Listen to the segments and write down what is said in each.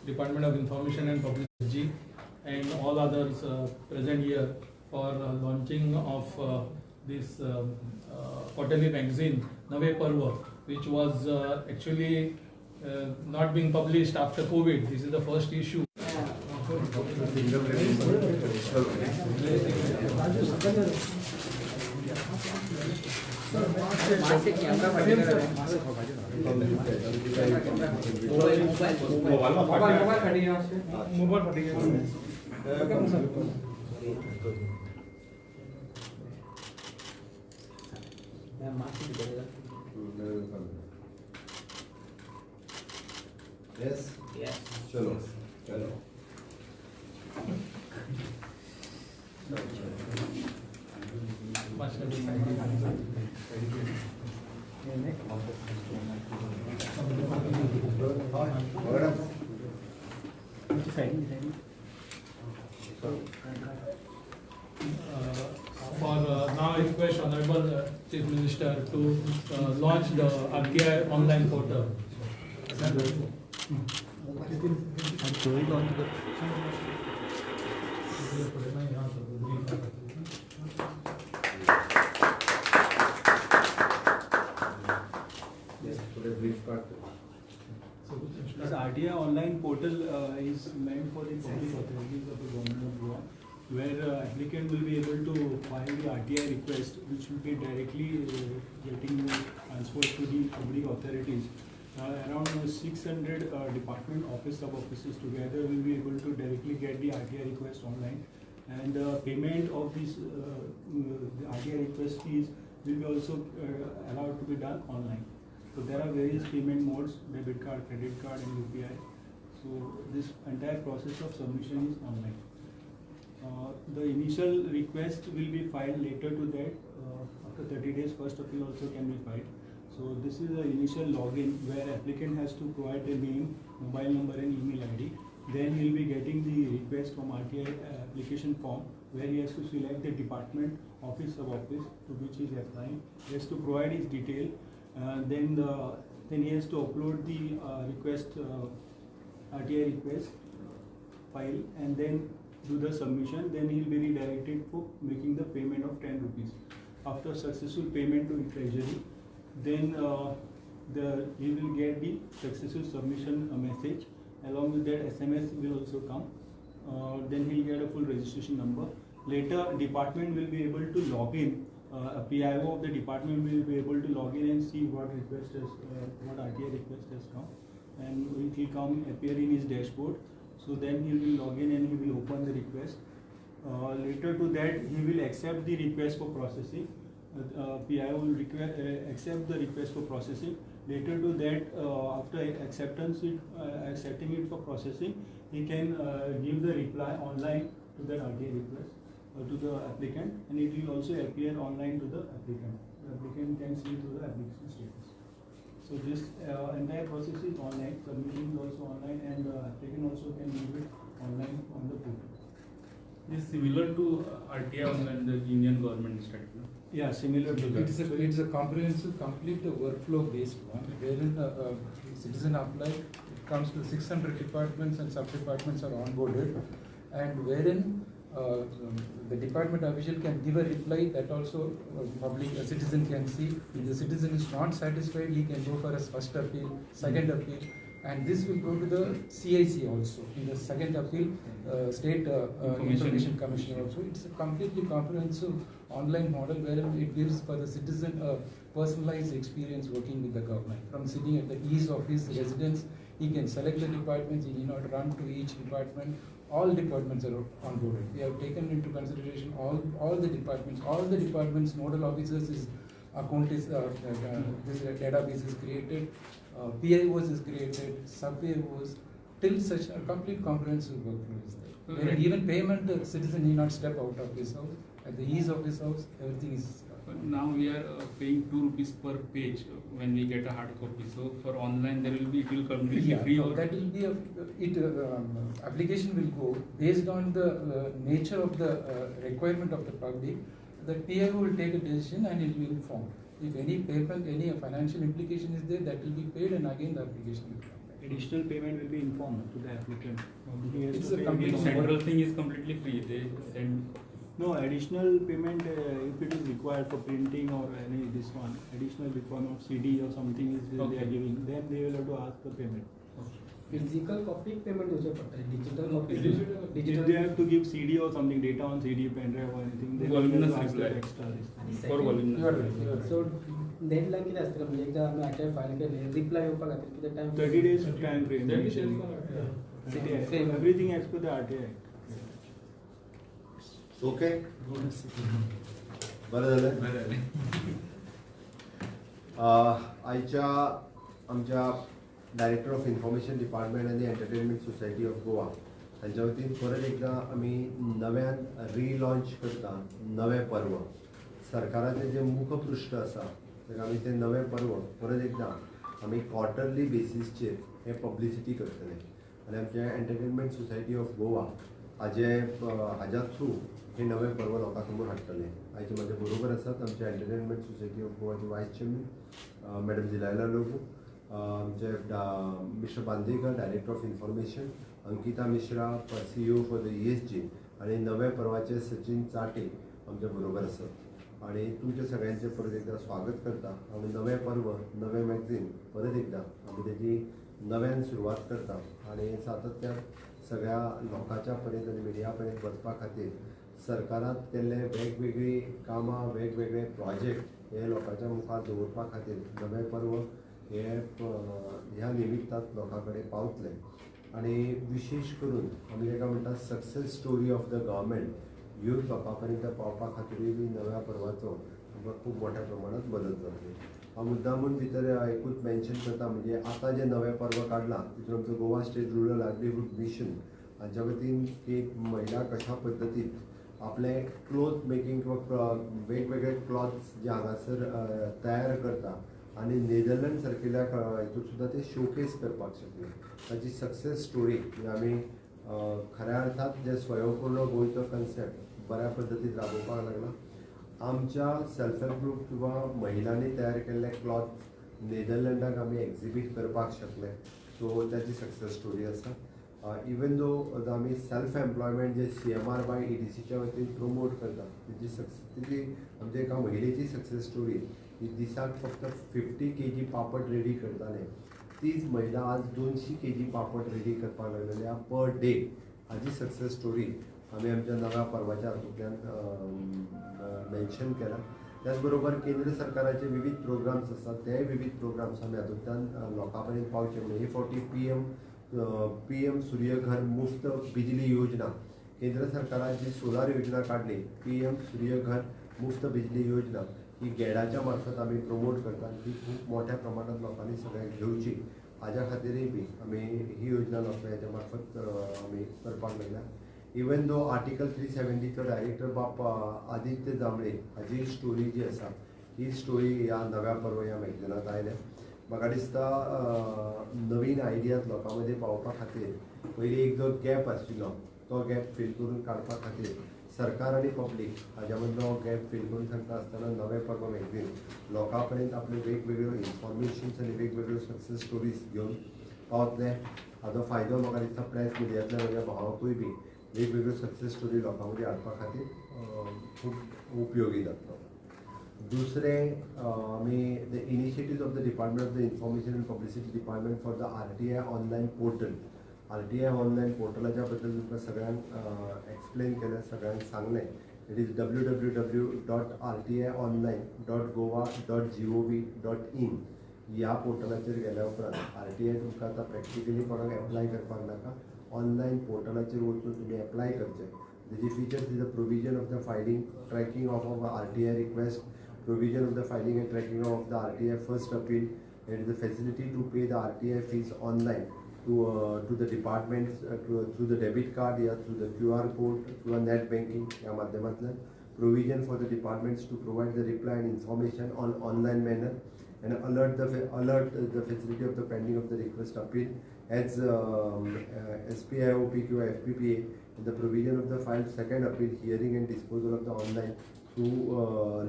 Department of Information and Publicity and all others present here for launching of this quarterly magazine Nave Parva, which was actually not being published after COVID. This is the first issue. Yes. Yes. चलो चलो For now, I request Honorable Chief Minister to launch the RTI online portal. This RTI online portal is meant for the public authorities of the Government of Goa, where applicant will be able to file the RTI request, which will be directly getting transferred to the public authorities. Around 600 department office sub-offices together will be able to directly get the RTI request online, and payment of these the RTI request fees will be also allowed to be done online. So there are various payment modes: debit card, credit card, and UPI. So this entire process of submission is online. The initial request will be filed later to that. After 30 days, first appeal also can be filed. So this is the initial login where applicant has to provide their name, mobile number and email ID. Then he will be getting the request from RTI application form, where he has to select the department, office, sub-office to which he is applying. He has to provide his detail. Then he has to upload the RTI request file and then do the submission. Then he will be redirected for making the payment of 10 rupees. After successful payment to treasury, then he will get the successful submission message. Along with that, SMS will also come. Then he will get a full registration number. Later, department will be able to log in. A PIO of the department will be able to log in and see what request has, what RTI request has come, and it will come appear in his dashboard. So then he will log in and he will open the request. Later to that, he will accept the request for processing. PIO will accept the request for processing. Later to that, after accepting it for processing, he can give the reply online to that RTI request to the applicant, and it will also appear online to the applicant. The applicant can see through the application status. So this entire process is online, submission is also online, and the applicant also can do it online on the portal. Is similar to RTI online, the Union government study, no? Yeah, similar to that. It's a comprehensive, complete workflow based one, wherein citizen apply, it comes to 600 departments and sub-departments are onboarded, and wherein the department official can give a reply that also a citizen can see. If the citizen is not satisfied, he can go for a first appeal, second appeal, and this will go to the CIC also. In the second appeal, State Information Commission also. It's a completely comprehensive online model wherein it gives for the citizen a personalized experience working with the government. From sitting at the ease of his residence, he can select the departments, he need not run to each department. All departments are onboarded. We have taken into consideration all the departments, nodal officers is account is this database is created, PIOs is created, sub-PIOs, till such a complete comprehensive workflow is there. Where even payment, the citizen need not step out of his house. At the ease of his house, everything is. But now we are paying 2 rupees per page when we get a hard copy. So for online, there will be, it will completely free. Or that will be application will go based on the nature of the requirement of the public. The PIO will take a decision and it will inform. If any payment, any financial implication is there, that will be paid, and again the application will come back. additional payment will be informed to the applicant. He has It's to a pay complete again. central thing is completely free. They send. No, additional payment if it is required for printing or any this one, additional requirement of CD or something is they Okay. are giving, then they will have to ask the payment. Physical copy payment हो पड़ता है digital copy If they digital have to give CD or something, data on CD, pen drive or anything, then they Voluminous will have to ask reply. the extra. this. For volume. You are right, you are right. So deadline किती असते म्हणजे एकदा आम्ही ITI file केले reply येवपाक खातीर किती time 30 days time frame. 30 days. RTI. Same. Everything as per the RTI. Okay बरं झालं आयच्या आमच्या डायरेक्टर ऑफ इन्फॉर्मेशन डिपार्टमेंट आणि एंटरटेनमेंट सोसायटी ऑफ गोवा हांच्या वतीन परत एकदा आमी नव्यान रिलॉन्च करता नवें पर्व सरकाराचें जें मुखपृश्ठ आसा ताका आमी तें नवें पर्व परत एकदा आमी क्वार्टरली बेसिसचेर हें पब्लिसिटी करतले आनी आमच्या एंटरटेनमेंट सोसायटी ऑफ गोवा हाज्या थ्रू हे नवें पर्व लोकां समोर हाडटले आयचे म्हाजे बरोबर आसात आमच्या एंटरटेनमेंट सोसायटी ऑफ गोवाचे वायस चेअरमॅन मॅडम जिलायला लोगू आमचे mister Bandekar director of information Ankita Mishra CEO for the ESG आणि नव्या पर्वाचे सचिन चाटे आमच्या बरोबर आसात आणि तुमच्या सगळ्यांचे परत एकदा स्वागत करता आमी नवें पर्व नवें मॅगझीन परत एकदा आमी तेजी नव्यान सुरवात करता आणि सातत्यान सगळ्या लोकांच्या पर्यंत आनी मिडिया पर्यंत वचपा खातीर सरकारान केल्ले वेगवेगळी कामां वेगवेगळे प्रोजेक्ट हे लोकांच्या मुखार दवरपा खातीर नवें पर्व हे ह्या निमित्तान लोकां कडेन पावतले आणि विशेष करून आमी ताका म्हणटा success story of the government ह्यो लोकां पर्यंत पावपा खातीरूय बी नव्या पर्वाचो आमकां खूब मोठ्या प्रमाणात मदत जातली हांव मुद्दामून भितर एकूच मेन्शन करता म्हणजे आतां जे नवें पर्व काडलां तितून आमचो Goa state rural livelihood mission हांच्या वतीन एक महिला कशा पद्दतीन आपले क्लोथ मेकिंग किंवा वेगवेगळे क्लॉथ्स जे हांगासर तयार करता आणि नेदरलँड सारकेल्या हितून सुद्दां ते शोकेस करपाक शकले ताची सक्सेस स्टोरी आमी खऱ्या अर्थात जे स्वयंपूर्ण गोंयचो कन्सेप्ट बऱ्या पद्दतीन राबोवपाक लागला आमच्या सेल्फ हेल्प ग्रूप किंवा महिलांनी तयार केल्ले क्लॉथ नेदरलँडाक आमी एक्झिबीट करपाक शकले सो त्याची सक्सेस स्टोरी आसा इवन दो आमी सेल्फ एम्प्लॉयमेंट जे CMR बाय EDCच्या वतीन प्रमोट करता तेजी आमच्या एका महिलेची सक्सेस स्टोरी ही दिसाक फक्त 50 kg पापड रेडी करताले तीच महिला आज 200 kg पापड रेडी करपाक लागलेल्या पर डे हाजी सक्सेस स्टोरी आमी आमच्या नव्या पर्वाच्या हातूंतल्यान मेन्शन केला त्याचबरोबर केंद्र सरकाराचे विविध प्रोग्राम्स आसात ते विविध प्रोग्राम्स आमी हातूंतल्यान लोकां पर्यंत पावचे म्हणजे हे फावटी PM सूर्यघर मुफ्त बिजली योजना केंद्र सरकारान जी सोलार योजना काढली PM सूर्यघर मुफ्त बिजली योजना ही गॅडाच्या मार्फत आमी प्रमोट करतात ही खूप मोठ्या प्रमाणात लोकांनी सगळ्यांक घेवची हाज्या खातीरय बी आमी ही योजना लोकां हेच्या मार्फत आमी करपाक लागल्या इवन दो आर्टिकल 370चो डायरेक्टर बाप आदित्य जांबळे हाजी स्टोरी जी आसा ही स्टोरी ह्या नव्या पर्व ह्या मॅगझिनात आयल्या म्हाका दिसता नवीन आयडियाज लोकां मदीं पावोवपा खातीर पयलीं एक जो गॅप आशिल्लो तो गॅप फील करून काडपा खातीर सरकार आनी पब्लीक हाज्या मदलो गॅप फील करून सांगता आसतना नवें पर्व मॅगझीन लोकां पर्यंत आपले वेगवेगळ्यो इन्फॉर्मेशन्स आनी वेगवेगळ्यो सक्सेस स्टोरीज घेवन पावतले हाजो फायदो म्हाका दिसता प्रेस मिडियांतल्या म्हज्या भावाकूय बी वेगवेगळ्यो सक्सेस स्टोरी लोकां मदीं हाडपा खातीर खूब उपयोगी जातलो दुसरें आमी the initiative of the department of the information and publicity department for the RTI online portal RTI online पोर्टलाच्या बद्दल तुमकां सगळ्यांक एक्सप्लेन केलें सगळ्यांक सांगलें इट इज www.rti.online.goa.gov.in ह्या पोर्टलाचेर गेल्या उपरांत RTI तुमकां आतां प्रॅक्टिकली कोणाक एप्लाय करपाक नाका ऑनलायन पोर्टलाचेर वचून तुमी एप्लाय करचें तेजी features is the provision of the filing tracking of RTI request provision of the filing and tracking of the RTI first appeal. It is the facility to pay the RTI fees online to the departments through the debit card or through the QR code through a net banking या माध्यमांतल्यान provision for the departments to provide the reply and information on online manner and alert the facility of the pending of the request appeal as SPIOP or FPPA and the provision of the filed second appeal hearing and disposal of the online through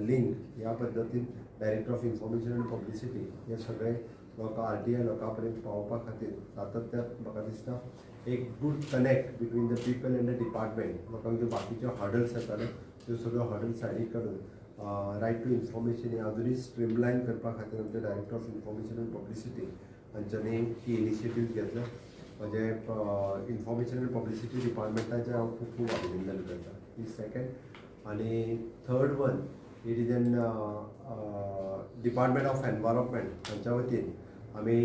link ह्या पद्दतीन director of information and publicity हे सगळे म्हाका RTI लोकां पर्यंत पावोवपा खातीर सातत्यान म्हाका दिसता एक good connect between the people and the department. लोकांक ज्यो बाकीच्यो हर्डल्स येताले त्यो सगळ्यो हर्डल्स सायडीक काडून रायट टू इन्फॉर्मेशन ही अजूनय स्ट्रीमलायन करपा खातीर आमचे director of information and publicity हांच्यांनी ही इनिशिएटीव घेतल्या. म्हणजे इन्फॉर्मेशन एंड पब्लिसिटी डिपार्टमेंटाचे हांव खूब खूब अभिनंदन करता. ही सेकंड. आनी third one it is an department of environment हांच्या वतीन आमी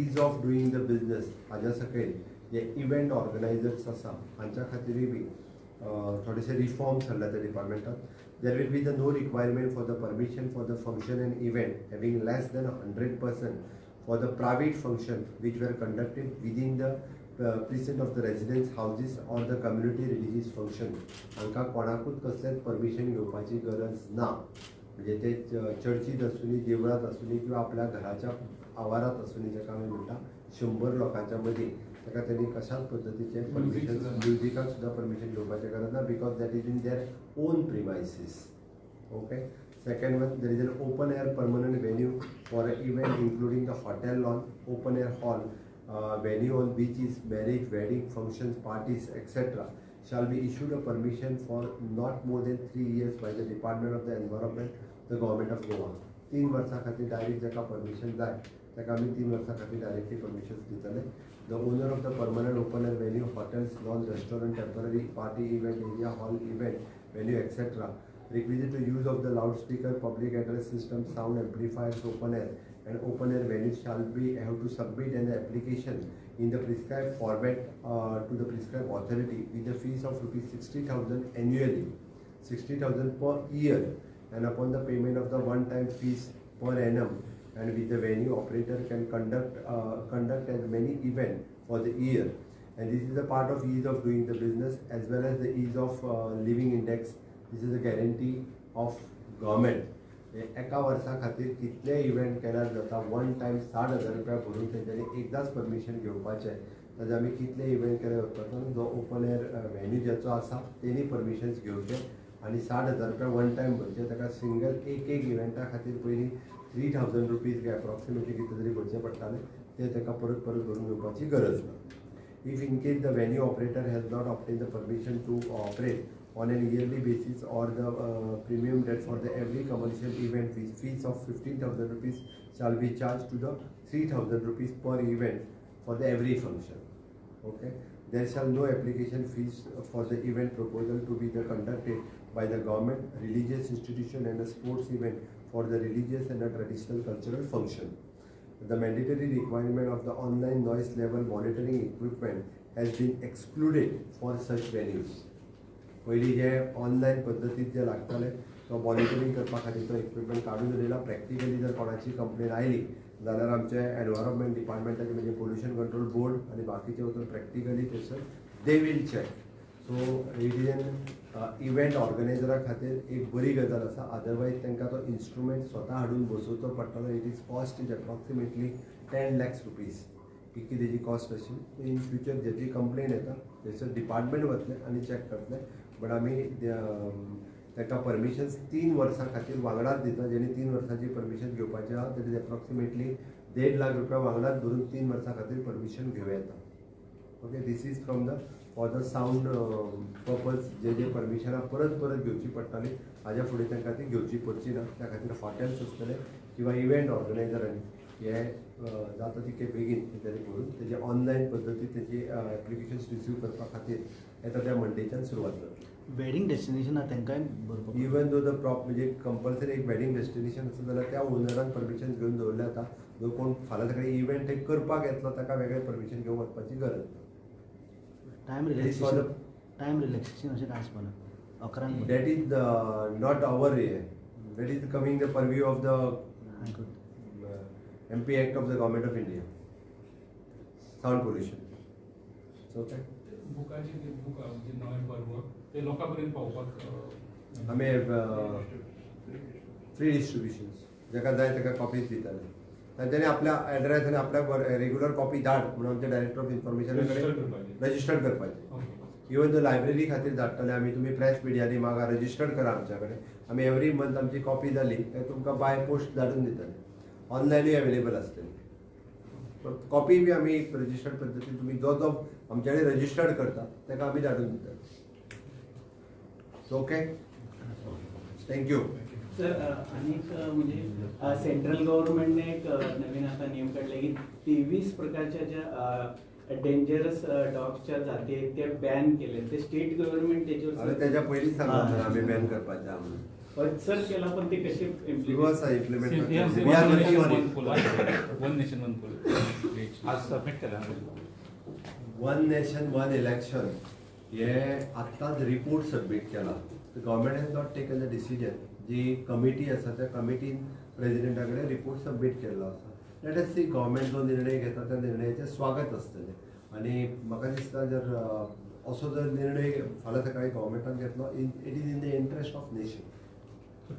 ease of doing the business हाज्या सकयल जे इव्हेंट ऑर्गनायझर्स आसा हांच्या खातीरूय बी थोडेशे रिफॉर्म्स हाडल्या त्या डिपार्टमेंटात. There will be the no requirement for the permission for the function and event having less than 100% for the private function which were conducted within the precinct of the residence houses or the community religious function. हांकां कोणाकूच कसलेंच permission घेवपाची गरज ना. म्हणजे ते चर्चीत आसूनी, देवळात आसूनी किंवा आपल्या घराच्या आवारात आसूनी, जेका आमी म्हणटा 100 लोकांच्या मदीं, ताका त्यांनी कशाच पद्दतीचे परमिशन म्युजिकाक सुद्दां परमिशन घेवपाचें गरज ना, because that is in their own premises. Okay. Second one, there is an open air permanent venue for an event including the hotel lawn, open air hall, venue on beaches, marriage, wedding, functions, parties, etc. shall be issued a permission for not more than 3 years by the Department of the Environment, the Government of Goa. 3 वर्सां खातीर direct जाका permission जाय ताका आमी 3 वर्सां खातीर directly permission दितले. The owner of the permanent open air venue, hotels, lawn, restaurant, temporary party event area, hall event, venue, etc. requisite to use of the loudspeaker, public address system, sound amplifiers, open air and open air venues shall be have to submit an application in the prescribed format to the prescribed authority with the fees of ₹60,000 annually, 60,000 per year, and upon the payment of the one-time fees per annum, and with the venue operator can conduct as many events for the year. And this is a part of ease of doing the business as well as the ease of living index. This is a guarantee of government. एका वर्सा खातीर कितले event केल्यार जाता. One time 60,000 रुपया भरून तेंच्यांनी एकदाच permission घेवपाचें. ताजे आमी कितले इव्हेंट केले वचपाचो. जो ओपन एअर व्हेन्यू जेचो आसा तेणी परमिशन्स घेवचे आनी 60,000 रुपया वन टायम भरचे. ताका सिंगल एक इव्हेंटा खातीर पयलीं 3,000 रुपीज एप्रॉक्सिमेटली कितें तरी भरचें पडटालें. ते ताका परत परत भरून घेवपाची गरज ना. If in case the venue operator has not obtained the permission to operate on a yearly basis or the premium that for the every commercial event fees of 15,000 rupees shall be charged to the 3,000 rupees per event for the every function. Okay. There shall no application fees for the event proposal to be conducted by the government, religious institution and a sports event for the religious and a traditional cultural function. The mandatory requirement of the online noise level monitoring equipment has been excluded for such venues. पयलीं जे online पद्दतीन जे लागताले तो monitoring करपा खातीर तो equipment काडून उडयला. Practically जर कोणाची कंप्लेन आयली जाल्यार आमचे एनवायरमेंट डिपार्टमेंटाचे म्हणजे पोल्युशन कंट्रोल बोर्ड आनी बाकीचे वचून प्रॅक्टिकली थंयसर they will check. So it is an event ऑर्गनायझरा खातीर एक बरी गजाल आसा. अदरवायज तांकां तो इन्स्ट्रुमेंट स्वता हाडून बसोवचो पडटलो. It is cost is approximately 10 lakhs rupees. इतकी तेजी कॉस्ट आशिल्ली. इन फ्युचर जेची कंप्लेन येता थंयसर डिपार्टमेंट वतले आनी चॅक करतले. बट आमी ताका परमिशन्स 3 वर्सां खातीर वांगडाच दिता. जेणी 3 वर्सांची परमिशन घेवपाची आहा दॅट इज एप्रॉक्सिमेटली 1.5 lakh रुपया वांगडाच धरून 3 वर्सां खातीर परमिशन घेवं येता. Okay. This is from the for the sound purpose जे परमिशनां परत परत घेवची पडटाली हाज्या फुडें तांकां ती घेवची पडची ना. त्या खातीर हॉटेल्स आसतले किंवा इव्हेंट ऑर्गनायझरांनी हे जाता तितके बेगीन तेंच्यांनी करून तेजे ऑनलायन पद्दतीन तेजी एप्लिकेशन्स रिसीव करपा खातीर येता त्या मंडेच्यान सुरवात जातली. वेडिंग डेस्टिनेशन तेंकांय बरोबर इवन दो द म्हणजे कंपल्सरी एक वेडिंग डेस्टिनेशन आसा जाल्यार त्या ओनरान परमिशन घेवन दवरलें जाता. जो कोण फाल्यां सकाळी इव्हेंट थंय करपाक येतलो ताका वेगळें परमिशन घेवन वचपाची गरज ना. टायम रिलॅक्सेशन अशें कांय आसपाना 11 that is not our that is coming the purview of the MP Act of the Government of India. Sound pollution. Okay. बुकाची ती बुक म्हणजे नवे पर्व ते लोकांपर्यंत पावपाक आमी फ्री डिस्ट्रिब्युशन्स जाका जाय ताका कॉपीज दिताले. तांच्यांनी आपल्या एड्रेस आनी आपल्या रेग्युलर कॉपी धाड म्हणून आमचे डायरेक्टर ऑफ इन्फॉर्मेशन रजिस्टर करपाचें. इवन द लायब्ररी खातीर धाडटले आमी तुमी प्रेस मिडियांनी म्हाका रजिस्टर करा आमच्या कडेन. आमी एवरी मंथ आमची कॉपी जाली काय तुमकां बाय पोस्ट धाडून दितले. ऑनलायनूय अवेलेबल आसतली. कॉपी बी आमी रजिस्टर्ड पद्दतीन तुमी जो आमचे कडेन रजिस्टर्ड करता ताका आमी धाडून दितात. Okay, thank you. सर अनेक म्हणजे सेंट्रल गव्हर्नमेंटने एक नवीन आता नियम काढले की 23 प्रकारच्या ज्या डेंजरस डॉग्सच्या जाती आहेत त्या बॅन केले. ते स्टेट गव्हर्नमेंट त्याच्यावर अरे त्याच्या पयलींच सांगता आमी बॅन करपाचें म्हणून. सर केला पण ते कसे दिवस implement One nation, one poll. आज सबमिट केला. वन नेशन वन इलेक्शन हे आत्ताच रिपोर्ट सबमीट केला. Government has not taken the decision. जी कमिटी आसा त्या कमिटीन प्रेसिडेंटा कडेन रिपोर्ट सबमीट केल्लो आसा. लेट अस सी गव्हर्मेंट जो निर्णय घेता त्या निर्णयाचें स्वागत आसतलें. आनी म्हाका दिसता जर असो जर निर्णय फाल्यां सकाळी गव्हर्मेंटान घेतलो it is in the interest of nation.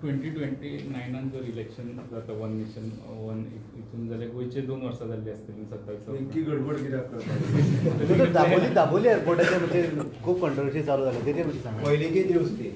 2029 जर इलेक्शन जाता वन नेशन वन इथून जाल्यार गोंयचे 2 वर्सां जाल्ली आसतली 27. इतकी गडबड कित्याक करता? दाबोली एअरपोर्टाचे म्हणजे खूप कंट्रोवर्सी चालू झाली त्याचे म्हणजे सांगा. पयलींची न्यूज ती.